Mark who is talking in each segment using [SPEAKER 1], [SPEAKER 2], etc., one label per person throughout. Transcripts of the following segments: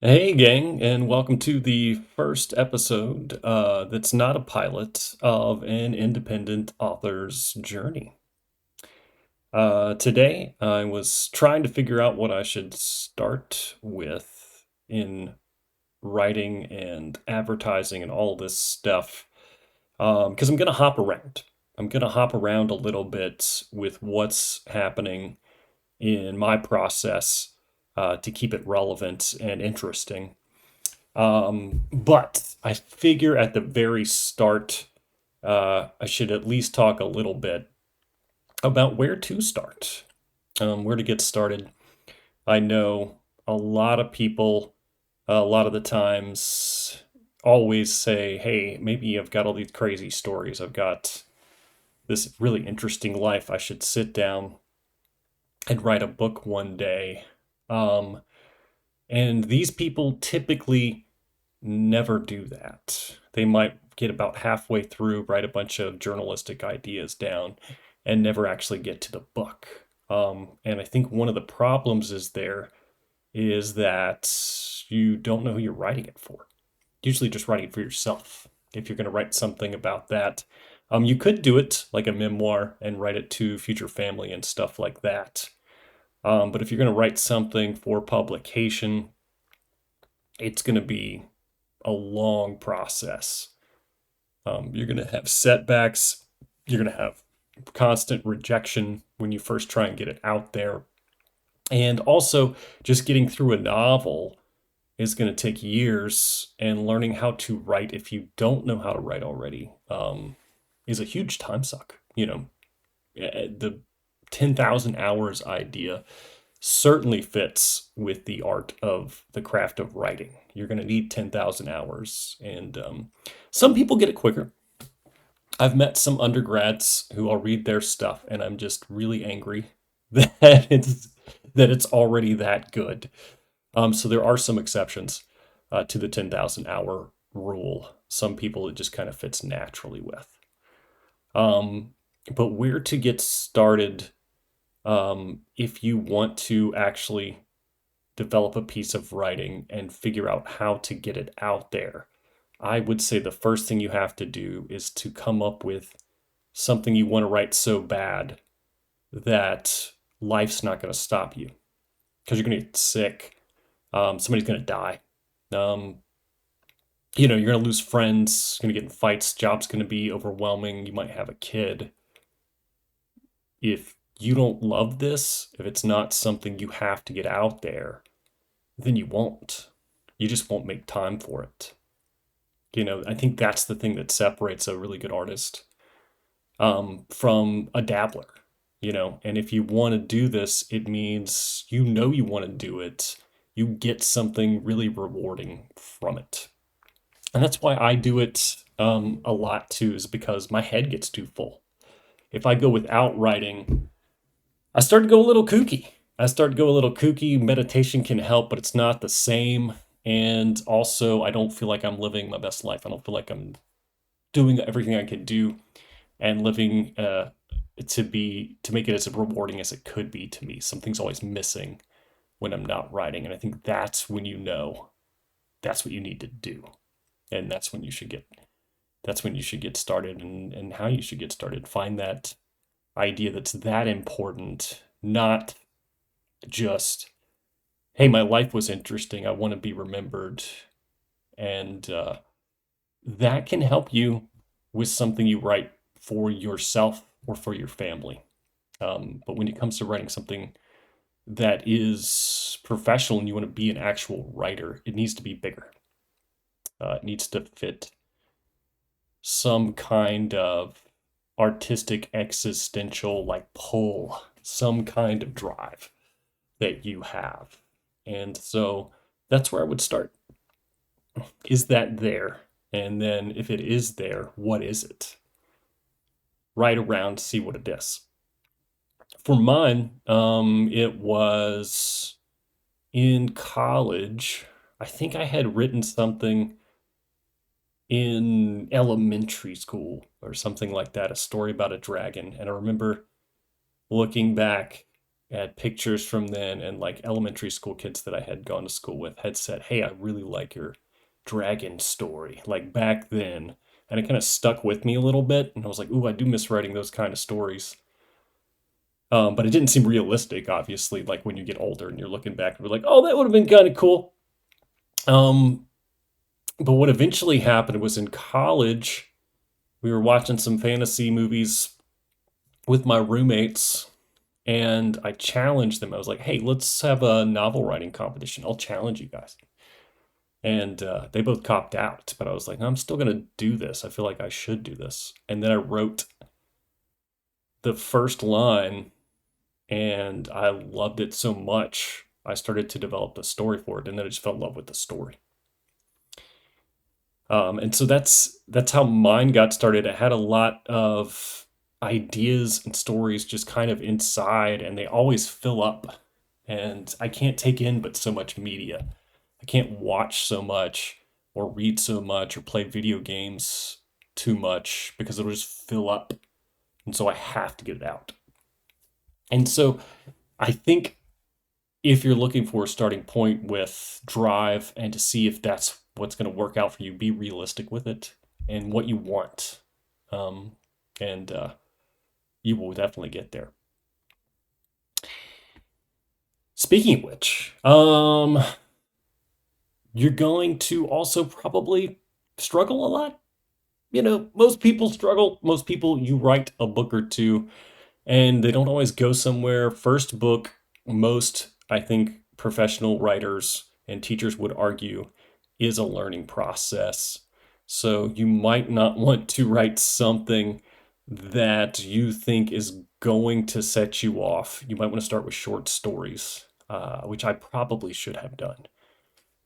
[SPEAKER 1] Hey, gang, and welcome to the first episode that's not a pilot of an independent author's journey. Today, I was trying to figure out what I should start with in writing and advertising and all this stuff, because I'm going to hop around. I'm going to hop around a little bit with what's happening in my process to keep it relevant and interesting. But I figure at the very start, I should at least talk a little bit about where to start, where to get started. I know a lot of people, a lot of the times, always say, hey, maybe I've got all these crazy stories. I've got this really interesting life. I should sit down and write a book one day. Um, and these people typically never do that. They might get about halfway through, write a bunch of journalistic ideas down, and never actually get to the book. And I think one of the problems is that you don't know who you're writing it for. Usually just writing it for yourself. If you're going to write something about that, you could do it like a memoir and write it to future family and stuff like that. But if you're going to write something for publication, it's going to be a long process. You're going to have setbacks. You're going to have constant rejection when you first try and get it out there. And also, just getting through a novel is going to take years, and learning how to write if you don't know how to write already is a huge time suck. The 10,000 hours idea certainly fits with the art of the craft of writing. You're going to need 10,000 hours. And some people get it quicker. I've met some undergrads who I'll read their stuff, and I'm just really angry that it's already that good. So there are some exceptions to the 10,000 hour rule. Some people it just kind of fits naturally with. Um, but where to get started if you want to actually develop a piece of writing and figure out how to get it out there, I would say the first thing you have to do is to come up with something you want to write so bad that life's not going to stop you because you're going to get sick. Somebody's going to die. Um, you're going to lose friends, going to get in fights, job's going to be overwhelming. You might have a kid. If you don't love this, if it's not something you have to get out there, then you won't. You just won't make time for it. I think that's the thing that separates a really good artist from a dabbler. And if you want to do this, it means you want to do it. You get something really rewarding from it. And that's why I do it a lot too, is because my head gets too full. If I go without writing, I start to go a little kooky. Meditation can help, but it's not the same. And also, I don't feel like I'm living my best life. I don't feel like I'm doing everything I can do and living to make it as rewarding as it could be to me. Something's always missing when I'm not writing, and I think that's when that's what you need to do, and that's when you should get started, and how you should get started. Find that idea that's that important, not just, hey, my life was interesting, I want to be remembered. And that can help you with something you write for yourself or for your family. But when it comes to writing something that is professional and you want to be an actual writer, it needs to be bigger. It needs to fit some kind of artistic, existential, like pull, some kind of drive that you have. And so that's where I would start. Is that there? And then if it is there, what is it? Write around, see what it is. For mine, it was in college. I think I had written something in elementary school or something like that, a story about a dragon. And I remember looking back had pictures from then, and like elementary school kids that I had gone to school with had said, "Hey, I really like your dragon story," like back then. And it kind of stuck with me a little bit. And I was like, "Ooh, I do miss writing those kind of stories." But it didn't seem realistic, obviously, like when you get older and you're looking back and you're like, "Oh, that would have been kind of cool." Um, but what eventually happened was in college, we were watching some fantasy movies with my roommates, and I challenged them. I was like, "Hey, let's have a novel writing competition. I'll challenge you guys." And they both copped out, but I was like, "I'm still gonna do this. I feel like I should do this." And then I wrote the first line, and I loved it so much. I started to develop the story for it, and then I just fell in love with the story. And so that's how mine got started. It had a lot of ideas and stories just kind of inside, and they always fill up. And I can't take in but so much media. I can't watch so much or read so much or play video games too much because it'll just fill up. And so I have to get it out. And so I think if you're looking for a starting point with drive and to see if that's what's going to work out for you, be realistic with it and what you want. Um, and you will definitely get there. Speaking of which, you're going to also probably struggle a lot. You know, most people struggle. Most people, you write a book or two and they don't always go somewhere. First book, most, I think, professional writers and teachers would argue is a learning process. So you might not want to write something that you think is going to set you off. You might want to start with short stories, which I probably should have done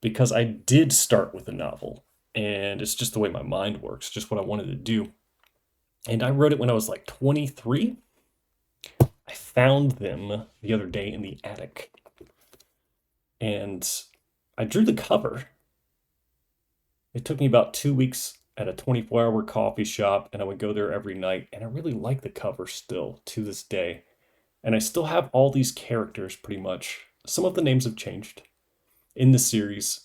[SPEAKER 1] because I did start with a novel. And it's just the way my mind works, just what I wanted to do. And I wrote it when I was like 23. I found them the other day in the attic. And I drew the cover. It took me about 2 weeks at a 24-hour coffee shop, and I would go there every night. And I really like the cover still to this day. And I still have all these characters pretty much. Some of the names have changed in the series.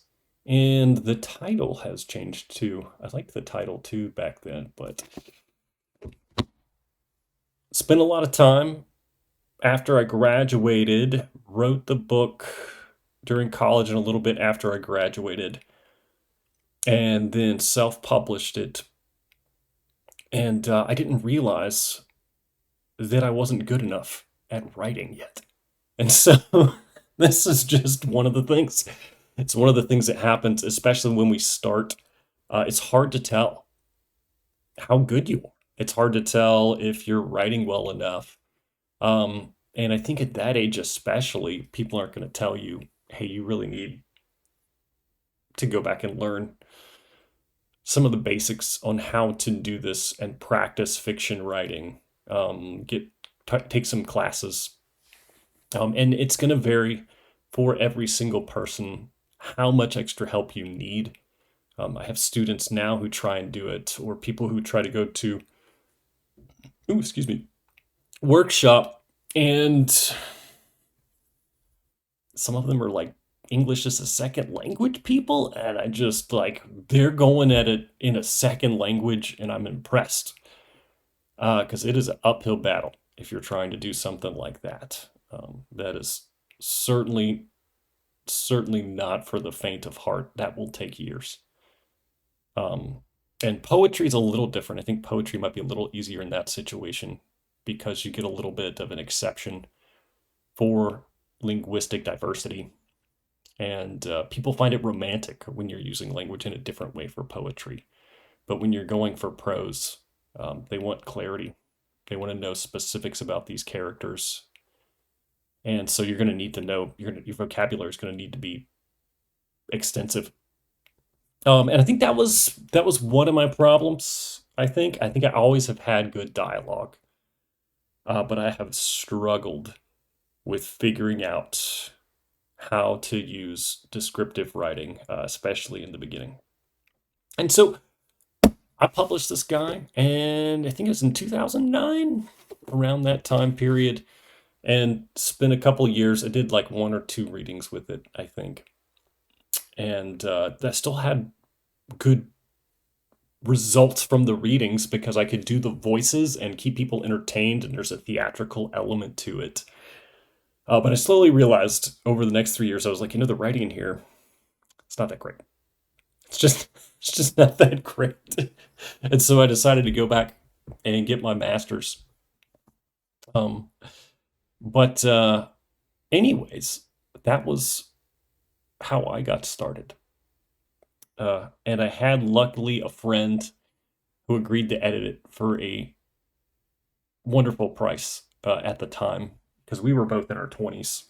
[SPEAKER 1] And the title has changed too. I liked the title too back then, but spent a lot of time after I graduated, wrote the book during college and a little bit after I graduated, and then self published it. And I didn't realize that I wasn't good enough at writing yet. And so this is just one of the things. It's one of the things that happens, especially when we start. It's hard to tell how good you are. It's hard to tell if you're writing well enough. And I think at that age, especially, people aren't going to tell you, hey, you really need to go back and learn some of the basics on how to do this and practice fiction writing. Take some classes, and it's going to vary for every single person how much extra help you need. I have students now who try and do it, or people who try to go to, ooh, excuse me, workshop, and some of them are like English as a second language people, and I just like they're going at it in a second language, and I'm impressed because it is an uphill battle if you're trying to do something like that. That is certainly, certainly not for the faint of heart. That will take years. Um, and poetry is a little different. I think poetry might be a little easier in that situation because you get a little bit of an exception for linguistic diversity. And people find it romantic when you're using language in a different way for poetry. But when you're going for prose, they want clarity. They want to know specifics about these characters. And so you're going to need to know, your vocabulary is going to need to be extensive. And I think that was one of my problems. I think I always have had good dialogue, but I have struggled with figuring out how to use descriptive writing, especially in the beginning. And so I published this guy, and I think it was in 2009, around that time period. and spent a couple years. I did like one or two readings with it, I think, and that still had good results from the readings because I could do the voices and keep people entertained, and there's a theatrical element to it. But I slowly realized over the next 3 years, I was like, the writing in here, it's not that great. It's just, it's just not that great. And so I decided to go back and get my master's. Um, but anyways, that was how I got started. And I had luckily a friend who agreed to edit it for a wonderful price at the time because we were both in our 20s,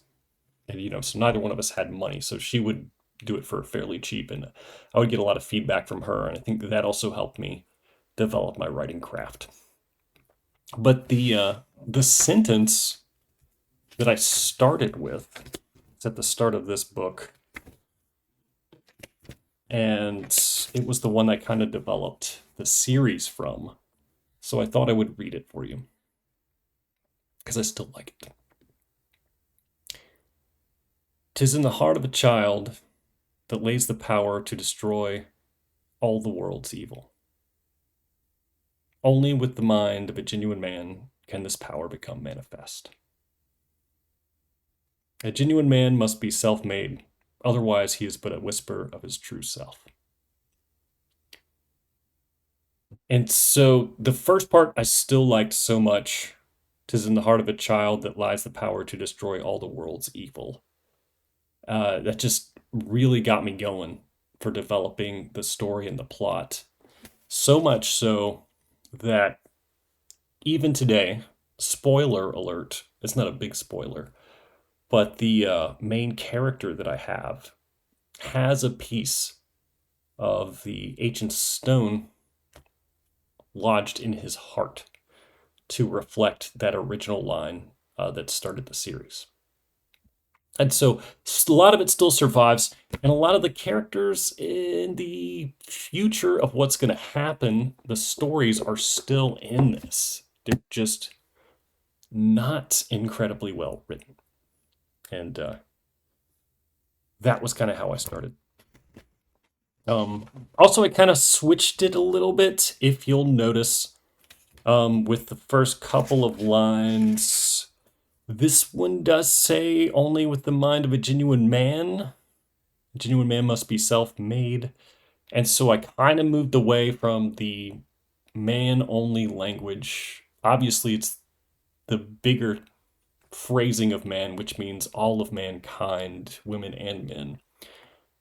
[SPEAKER 1] and so neither one of us had money, so she would do it for fairly cheap, and I would get a lot of feedback from her, and I think that also helped me develop my writing craft. But the sentence that I started with is at the start of this book, and it was the one I kind of developed the series from. So I thought I would read it for you because I still like it. "'Tis in the heart of a child that lays the power to destroy all the world's evil. Only with the mind of a genuine man can this power become manifest. A genuine man must be self-made, otherwise he is but a whisper of his true self." And so the first part I still liked so much. "'Tis in the heart of a child that lies the power to destroy all the world's evil." That just really got me going for developing the story and the plot. So much so that even today, spoiler alert, it's not a big spoiler, but the main character that I have has a piece of the ancient stone lodged in his heart to reflect that original line that started the series. And so a lot of it still survives, and a lot of the characters in the future of what's going to happen, the stories are still in this. They're just not incredibly well written. And that was kind of how I started. Um, Also, I kind of switched it a little bit, if you'll notice, with the first couple of lines. This one does say, "Only with the mind of a genuine man. A genuine man must be self-made." And so I kind of moved away from the man-only language. Obviously, it's the bigger phrasing of man, which means all of mankind, women and men.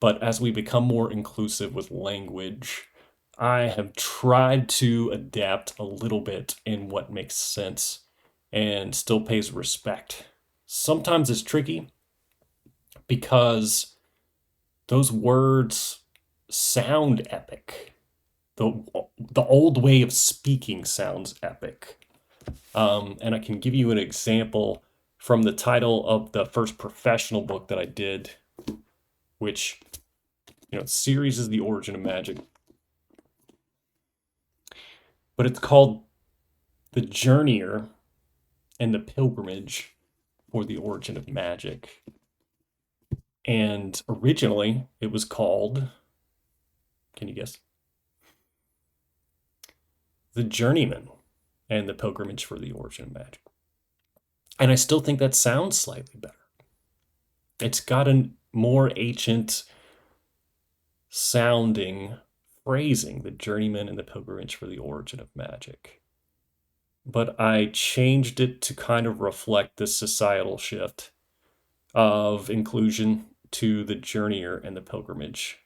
[SPEAKER 1] But as we become more inclusive with language, I have tried to adapt a little bit in what makes sense and still pays respect. Sometimes it's tricky because those words sound epic. The old way of speaking sounds epic. And I can give you an example from the title of the first professional book that I did, which, series is The Origin of Magic. But it's called The Journeyer and the Pilgrimage for the Origin of Magic. And originally it was called, can you guess? The Journeyman and the Pilgrimage for the Origin of Magic. And I still think that sounds slightly better. It's got a more ancient sounding phrasing, the Journeyman and the Pilgrimage for the Origin of Magic. But I changed it to kind of reflect this societal shift of inclusion to the Journeyer and the Pilgrimage.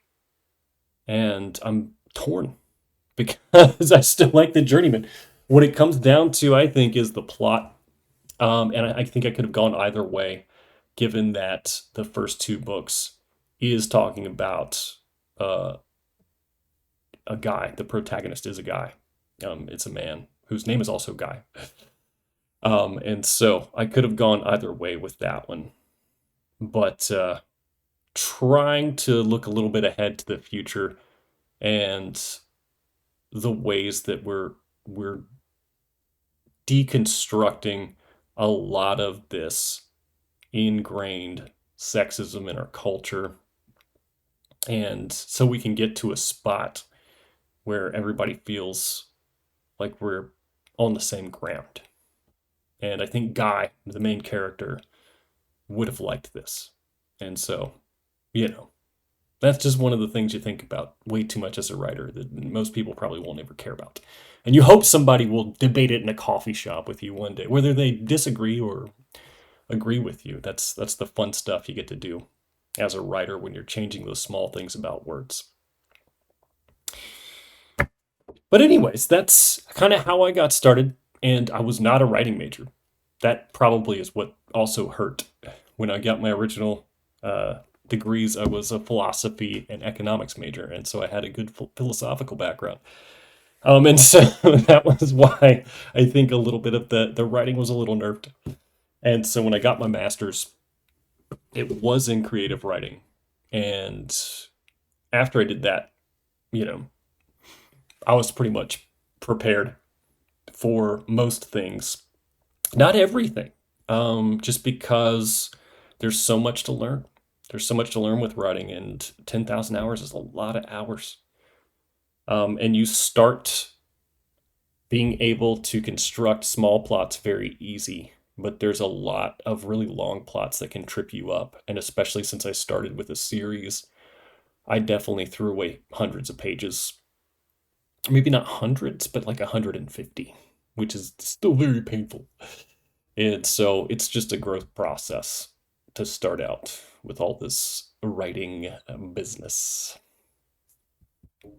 [SPEAKER 1] And I'm torn because I still like the Journeyman. What it comes down to, I think, is the plot. And I think I could have gone either way, given that the first two books is talking about a guy. The protagonist is a guy. It's a man whose name is also Guy. And so I could have gone either way with that one. But trying to look a little bit ahead to the future and the ways that we're deconstructing a lot of this ingrained sexism in our culture. And so we can get to a spot where everybody feels like we're on the same ground. And I think Guy, the main character, would have liked this. And so, you know, that's just one of the things you think about way too much as a writer that most people probably won't ever care about. And you hope somebody will debate it in a coffee shop with you one day, whether they disagree or agree with you. That's the fun stuff you get to do as a writer when you're changing those small things about words. But anyways, that's kind of how I got started, and I was not a writing major. That probably is what also hurt. When I got my original degrees, I was a philosophy and economics major, and so I had a good philosophical background. And so that was why I think a little bit of the writing was a little nerfed. And so when I got my master's, it was in creative writing. And after I did that, you know, I was pretty much prepared for most things. Not everything, just because there's so much to learn. There's so much to learn with writing, and 10,000 hours is a lot of hours. And you start being able to construct small plots very easy, but there's a lot of really long plots that can trip you up. And especially since I started with a series, I definitely threw away hundreds of pages. Maybe not hundreds, but like 150, which is still very painful. And so it's just a growth process to start out with all this writing business. I'm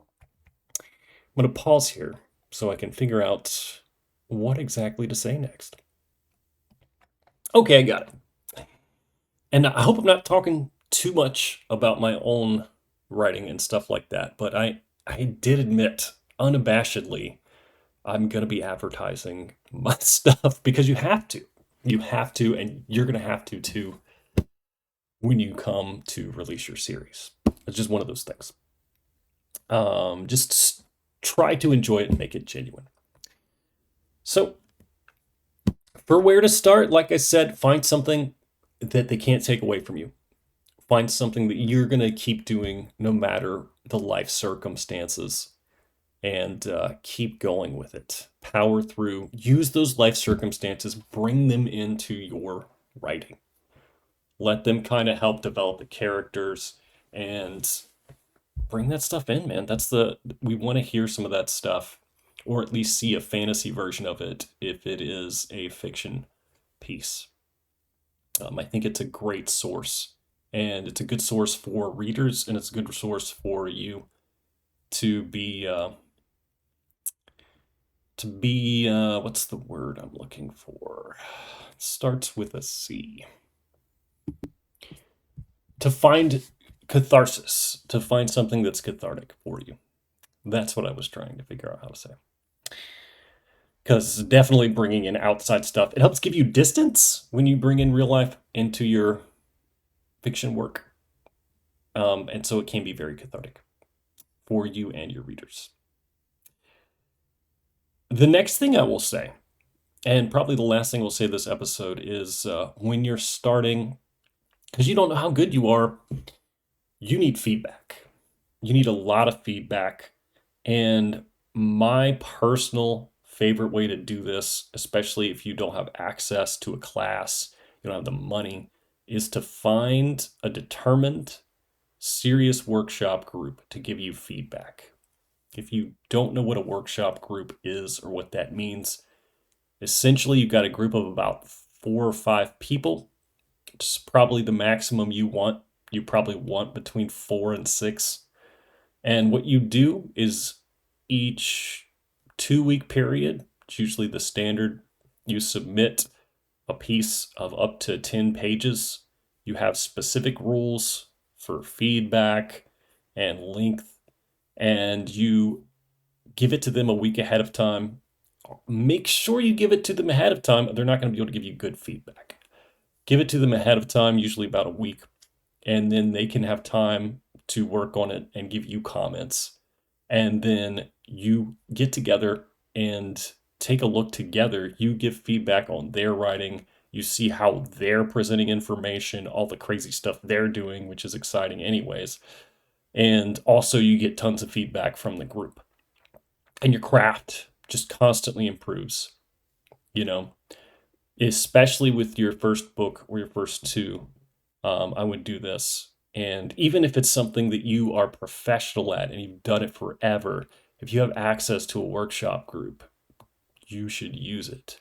[SPEAKER 1] going to pause here so I can figure out what exactly to say next. Okay, I got it. And I hope I'm not talking too much about my own writing and stuff like that, but I did admit unabashedly I'm going to be advertising my stuff because you have to. You have to, and you're going to have to too when you come to release your series. It's just one of those things. Just try to enjoy it and make it genuine. So, for where to start, like I said, find something that they can't take away from you. Find something that you're going to keep doing no matter the life circumstances, and keep going with it. Power through. Use those life circumstances, bring them into your writing. Let them kind of help develop the characters and bring that stuff in, man. We want to hear some of that stuff, or at least see a fantasy version of it if it is a fiction piece. I think it's a great source, and it's a good source for readers, and it's a good source for you to be what's the word I'm looking for? It starts with a C. To find catharsis, to find something that's cathartic for you. That's what I was trying to figure out how to say. Because definitely bringing in outside stuff, it helps give you distance when you bring in real life into your fiction work. And so it can be very cathartic for you and your readers. The next thing I will say, and probably the last thing we'll say this episode, is when you're starting, because you don't know how good you are, you need feedback. You need a lot of feedback. And my personal favorite way to do this, especially if you don't have access to a class, you don't have the money, is to find a determined, serious workshop group to give you feedback. If you don't know what a workshop group is or what that means, essentially you've got a group of about 4 or 5 people. It's probably the maximum you want. You probably want between 4 and 6. And what you do is each 2-week period, it's usually the standard, you submit a piece of up to 10 pages. You have specific rules for feedback and length, and you give it to them a week ahead of time. Make sure you give it to them ahead of time. They're not going to be able to give you good feedback. Give it to them ahead of time, usually about a week, and then they can have time to work on it and give you comments. And then you get together and take a look together. You give feedback on their writing. You see how they're presenting information, all the crazy stuff they're doing, which is exciting, anyways. And also, you get tons of feedback from the group. And your craft just constantly improves, you know, especially with your first book or your first two. I would do this. And even if it's something that you are professional at and you've done it forever, if you have access to a workshop group, you should use it.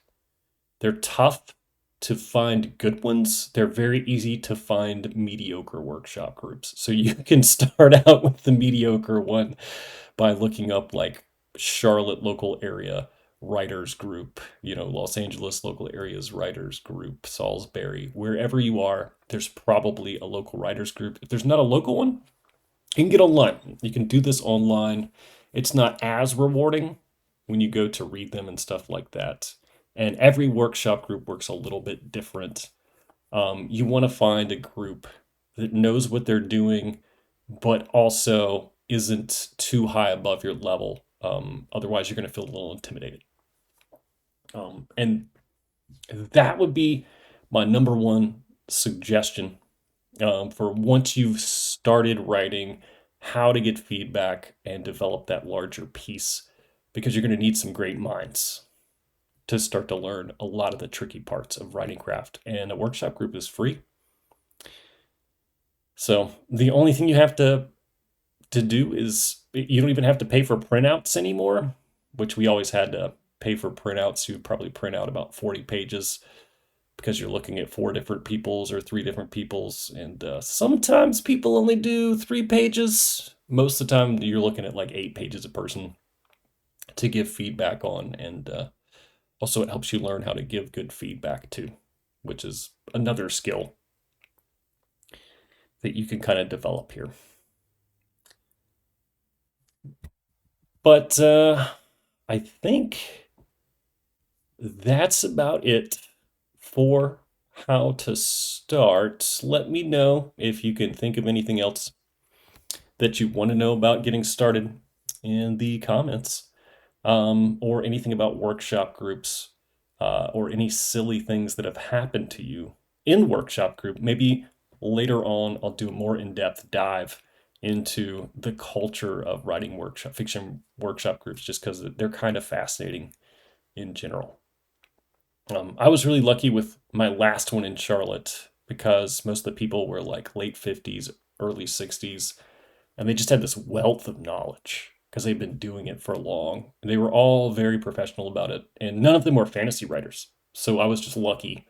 [SPEAKER 1] They're tough to find good ones. They're very easy to find mediocre workshop groups. So you can start out with the mediocre one by looking up like Charlotte local area writers group, Los Angeles local areas writers group, Salisbury, wherever you are, there's probably a local writers group. If there's not a local one, you can get online. You can do this online. It's not as rewarding when you go to read them and stuff like that. And every workshop group works a little bit different. You want to find a group that knows what they're doing, but also isn't too high above your level. Otherwise, you're going to feel a little intimidated. And that would be my number one suggestion for once you've started writing, how to get feedback and develop that larger piece, because you're going to need some great minds to start to learn a lot of the tricky parts of writing craft. And a workshop group is free. So the only thing you have to do is you don't even have to pay for printouts anymore, which we always had to pay for printouts. You would probably print out about 40 pages because you're looking at four different peoples or three different peoples. And sometimes people only do 3 pages. Most of the time, you're looking at like 8 pages a person to give feedback on. And also, it helps you learn how to give good feedback too, which is another skill that you can kind of develop here. But I think that's about it for how to start. Let me know if you can think of anything else that you want to know about getting started in the comments, or anything about workshop groups, or any silly things that have happened to you in workshop group. Maybe later on, I'll do a more in-depth dive into the culture of writing fiction workshop groups, just because they're kind of fascinating in general. I was really lucky with my last one in Charlotte because most of the people were like late 50s, early 60s, and they just had this wealth of knowledge because they've been doing it for long. They were all very professional about it, and none of them were fantasy writers. So I was just lucky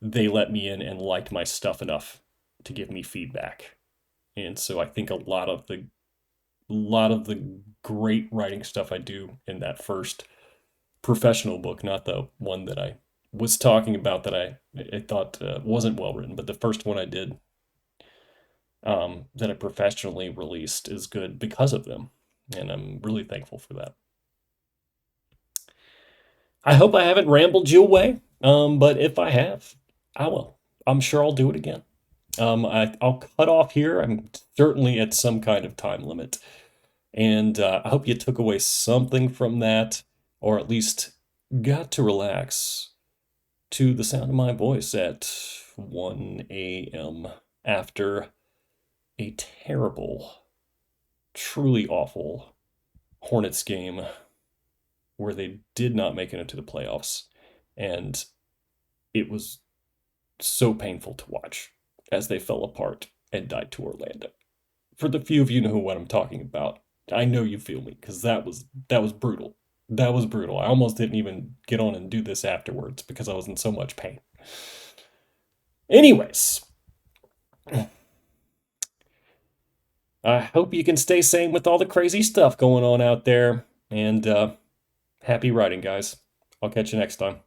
[SPEAKER 1] they let me in and liked my stuff enough to give me feedback. And so I think a lot of the great writing stuff I do in that first professional book, not the one that I was talking about that I thought wasn't well written, but the first one I did, that I professionally released, is good because of them. And I'm really thankful for that. I hope I haven't rambled you away, but if I have, I will. I'm sure I'll do it again. I'll cut off here. I'm certainly at some kind of time limit. And I hope you took away something from that, or at least got to relax to the sound of my voice at 1 a.m. after a terrible, truly awful Hornets game where they did not make it into the playoffs. And it was so painful to watch as they fell apart and died to Orlando. For the few of you know what I'm talking about, I know you feel me, because that was brutal. That was brutal. I almost didn't even get on and do this afterwards because I was in so much pain. Anyways, I hope you can stay sane with all the crazy stuff going on out there. And happy writing, guys. I'll catch you next time.